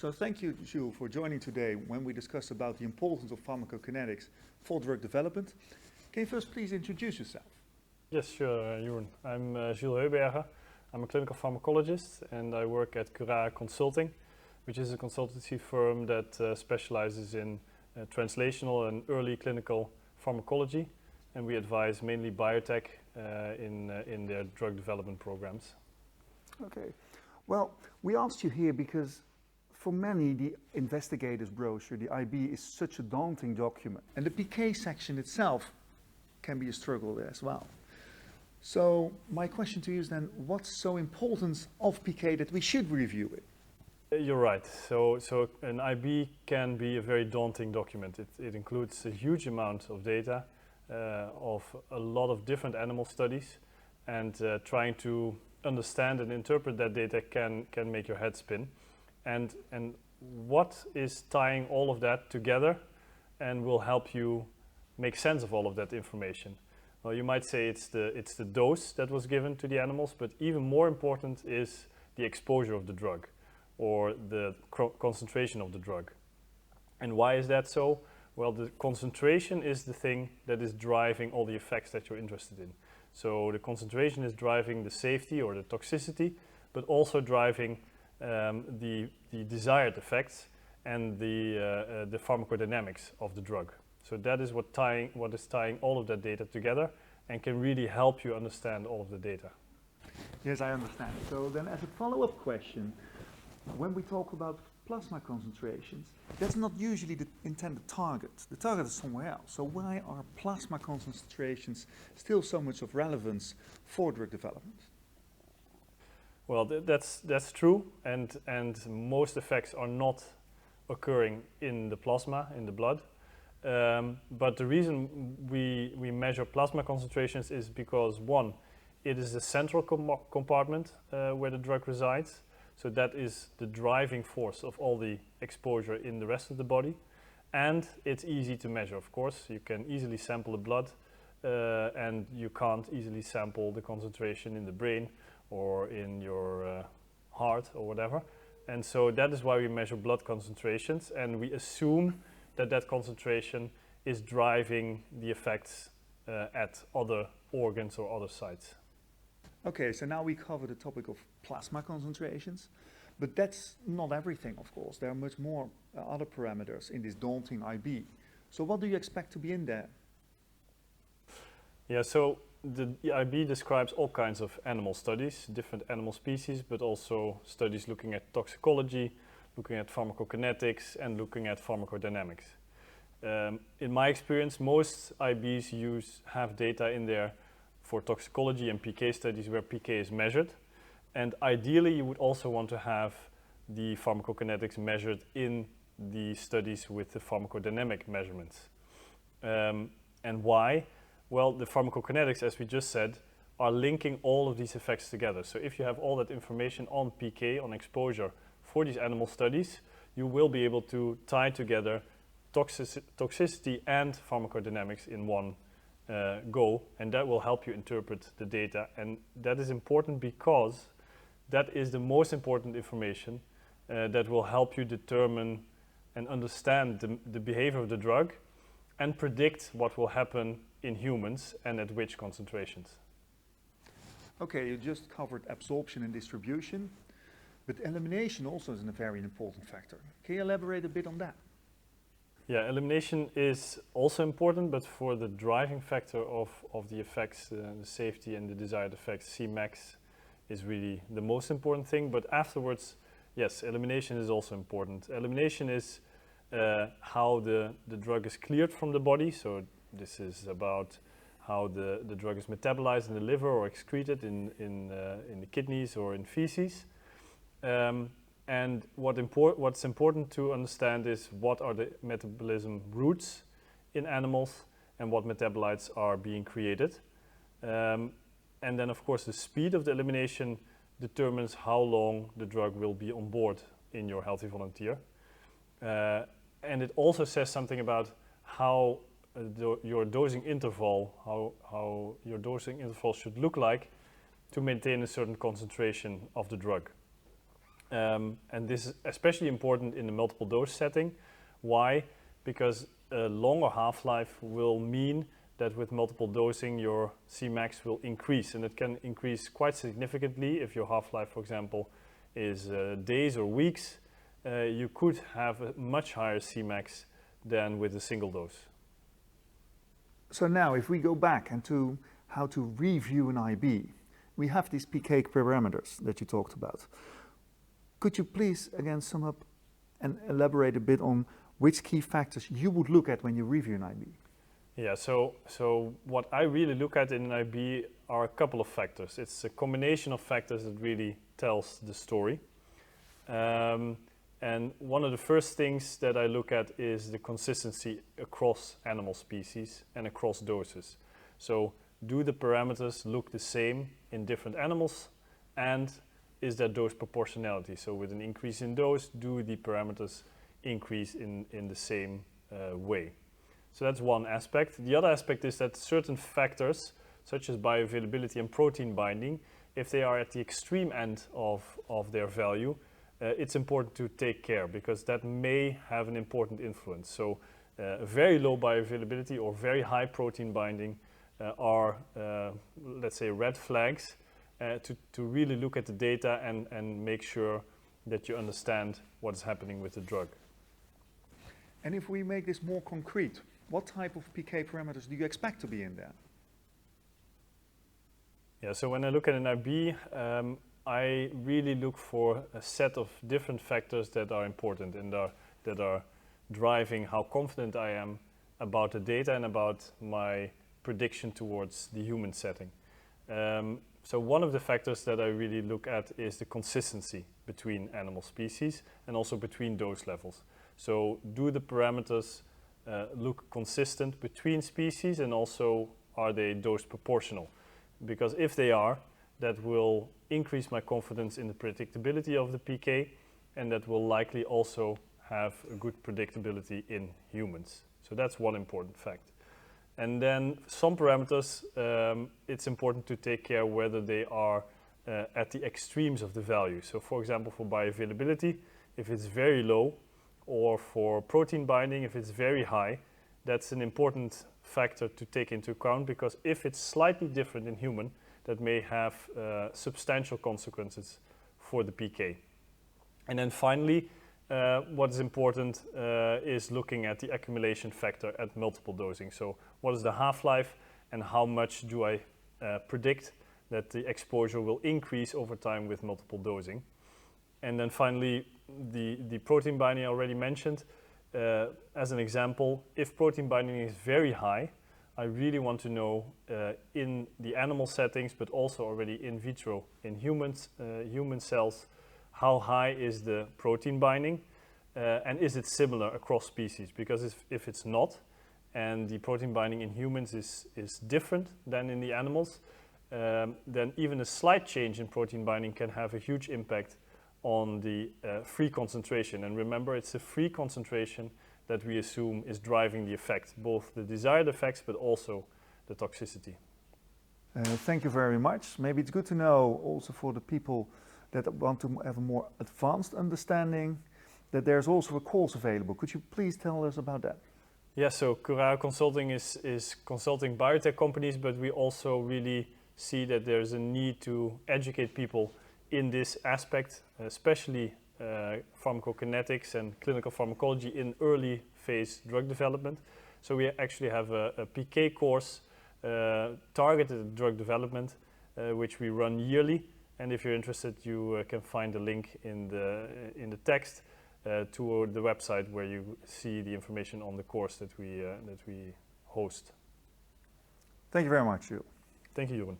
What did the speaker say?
So thank you, Jules, for joining today when we discuss about the importance of pharmacokinetics for drug development. Can you first please introduce yourself? Yes, sure, Jeroen. I'm Jules Heuberger. I'm a clinical pharmacologist and I work at Cura Consulting, which is a consultancy firm that specializes in translational and early clinical pharmacology, and we advise mainly biotech in their drug development programs. Okay. Well, we asked you here because for many, the investigator's brochure, the IB, is such a daunting document. And the PK section itself can be a struggle as well. So my question to you is then, what's so important of PK that we should review it? You're right. So an IB can be a very daunting document. It includes a huge amount of data of a lot of different animal studies, and trying to understand and interpret that data can make your head spin. And what is tying all of that together and will help you make sense of all of that information? Well, you might say it's the dose that was given to the animals, but even more important is the exposure of the drug or the concentration of the drug. And why is that so? Well, the concentration is the thing that is driving all the effects that you're interested in. So the concentration is driving the safety or the toxicity, but also driving the desired effects and the pharmacodynamics of the drug. So that is what is tying all of that data together and can really help you understand all of the data. Yes, I understand. So then as a follow-up question, when we talk about plasma concentrations, that's not usually the intended target. The target is somewhere else. So why are plasma concentrations still so much of relevance for drug development? Well, that's true, and most effects are not occurring in the plasma, in the blood. But the reason we measure plasma concentrations is because, one, it is the central compartment where the drug resides. So that is the driving force of all the exposure in the rest of the body. And it's easy to measure, of course. You can easily sample the blood, and you can't easily sample the concentration in the brain or in your heart or whatever. And so that is why we measure blood concentrations, and we assume that concentration is driving the effects at other organs or other sites. Okay, so now we cover the topic of plasma concentrations, but that's not everything, of course. There are much more other parameters in this daunting IB. So what do you expect to be in there? Yeah, so the IB describes all kinds of animal studies, different animal species, but also studies looking at toxicology, looking at pharmacokinetics, and looking at pharmacodynamics. In my experience, most IBs have data in there for toxicology and PK studies where PK is measured. And ideally, you would also want to have the pharmacokinetics measured in the studies with the pharmacodynamic measurements. And why? Well, the pharmacokinetics, as we just said, are linking all of these effects together. So if you have all that information on PK, on exposure for these animal studies, you will be able to tie together toxicity and pharmacodynamics in one go, and that will help you interpret the data. And that is important because that is the most important information that will help you determine and understand the behavior of the drug and predict what will happen in humans and at which concentrations. Okay, you just covered absorption and distribution, but elimination also is a very important factor. Can you elaborate a bit on that? Yeah, elimination is also important, but for the driving factor of the effects, the safety and the desired effects, Cmax is really the most important thing. But afterwards, yes, elimination is also important. Elimination is how the drug is cleared from the body. So this is about how the drug is metabolized in the liver or excreted in the kidneys or in feces. And what's important to understand is what are the metabolism routes in animals and what metabolites are being created. And then, of course, the speed of the elimination determines how long the drug will be on board in your healthy volunteer. And it also says something about how your dosing interval, how your dosing interval should look like to maintain a certain concentration of the drug. And this is especially important in the multiple dose setting. Why? Because a longer half-life will mean that with multiple dosing your Cmax will increase, and it can increase quite significantly. If your half-life, for example, is days or weeks, you could have a much higher Cmax than with a single dose. So now if we go back into how to review an IB, we have these PK parameters that you talked about. Could you please again sum up and elaborate a bit on which key factors you would look at when you review an IB? Yeah, so what I really look at in an IB are a couple of factors. It's a combination of factors that really tells the story. And one of the first things that I look at is the consistency across animal species and across doses. So do the parameters look the same in different animals, and is there dose proportionality? So with an increase in dose, do the parameters increase in the same way? So that's one aspect. The other aspect is that certain factors, such as bioavailability and protein binding, if they are at the extreme end of their value, it's important to take care, because that may have an important influence. So very low bioavailability or very high protein binding are, let's say, red flags to really look at the data and make sure that you understand what is happening with the drug. And if we make this more concrete, what type of PK parameters do you expect to be in there? Yeah, so when I look at an IB, I really look for a set of different factors that are important and that are driving how confident I am about the data and about my prediction towards the human setting. So one of the factors that I really look at is the consistency between animal species and also between dose levels. So do the parameters look consistent between species, and also are they dose proportional? Because if they are, that will increase my confidence in the predictability of the PK, and that will likely also have a good predictability in humans. So that's one important fact. And then some parameters, it's important to take care whether they are at the extremes of the value. So for example, for bioavailability, if it's very low, or for protein binding, if it's very high, that's an important factor to take into account, because if it's slightly different in human, that may have substantial consequences for the PK. And then finally, what is important is looking at the accumulation factor at multiple dosing. So what is the half-life, and how much do I predict that the exposure will increase over time with multiple dosing? And then finally, the protein binding I already mentioned. As an example, if protein binding is very high, I really want to know in the animal settings, but also already in vitro in humans, human cells, how high is the protein binding, and is it similar across species? Because if it's not, and the protein binding in humans is different than in the animals, then even a slight change in protein binding can have a huge impact on the free concentration. And remember, it's the free concentration that we assume is driving the effect, both the desired effects, but also the toxicity. Thank you very much. Maybe it's good to know also for the people that want to have a more advanced understanding that there's also a course available. Could you please tell us about that? Yeah, so Curao Consulting is consulting biotech companies, but we also really see that there's a need to educate people in this aspect, especially pharmacokinetics and clinical pharmacology in early phase drug development. So we actually have a PK course targeted at drug development, which we run yearly. And if you're interested, you can find the link in the text to the website where you see the information on the course that we host. Thank you very much, Jules. Thank you, Jeroen.